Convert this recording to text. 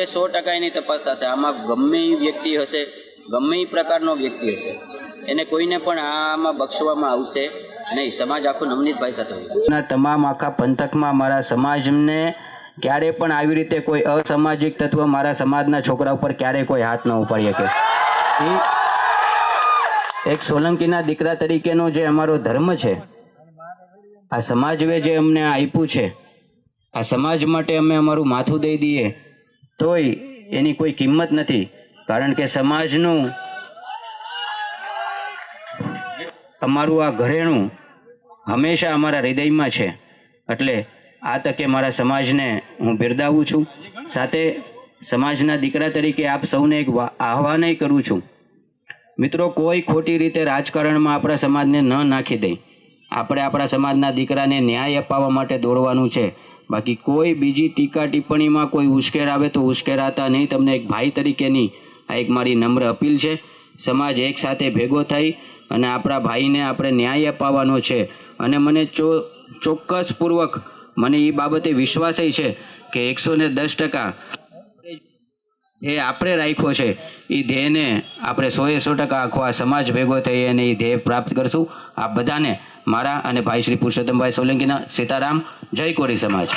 100% એની તપાસ થશે। આમાં ગમે એ વ્યક્તિ હશે, ગમે એ પ્રકારનો વ્યક્તિ હશે, એને કોઈને પણ આમાં બક્ષવામાં આવશે નહીં। સમાજ આખો નવનીતભાઈ સાથે હોય। તમામ આખા પંથકમાં મારા સમાજને ક્યારે પણ આવી રીતે કોઈ અસામાજિક તત્વ મારા સમાજના છોકરા ઉપર ક્યારે કોઈ હાથ ન ઉપાડી શકે। એક સોલંકીના દીકરા તરીકેનો જે અમારો ધર્મ છે, આ સમાજે જે અમને આપ્યું છે, આ સમાજ માટે અમે અમારું માથું દઈ દઈએ તોય એની કોઈ કિંમત નથી, કારણ કે સમાજનું અમારું આ ઘરેણું હંમેશા અમારા હૃદયમાં છે। એટલે આ તકે મારા સમાજને હું બિરદાવું છું। સાથે સમાજના દીકરા તરીકે આપ સૌને એક આહ્વાન કરું છું, મિત્રો, કોઈ ખોટી રીતે રાજકારણમાં આપણા સમાજને ન નાખી દે। આપણે આપણા સમાજના દીકરાને ન્યાય અપાવવા માટે દોડવાનું છે। બાકી કોઈ બીજી ટીકા ટિપ્પણીમાં કોઈ ઉશ્કેર આવે તો ઉશ્કેરાતા નહીં। તમને એક ભાઈ તરીકેની આ એક મારી નમ્ર અપીલ છે। સમાજ એક સાથે ભેગો થઈ અને આપણા ભાઈને આપણે ન્યાય અપાવવાનો છે। અને મને ચોક્કસપૂર્વક મને એ બાબતે વિશ્વાસ છે કે 110% એ આપણે રાખ્યો છે એ ધ્યેયને આપણે 100% આખો આ સમાજ ભેગો થઈ અને એ ધ્યેય પ્રાપ્ત કરશું। આ બધાને મારા અને ભાઈ શ્રી પુરુષોત્તમભાઈ સોલંકીના સીતારામ। જય કોરી સમાજ।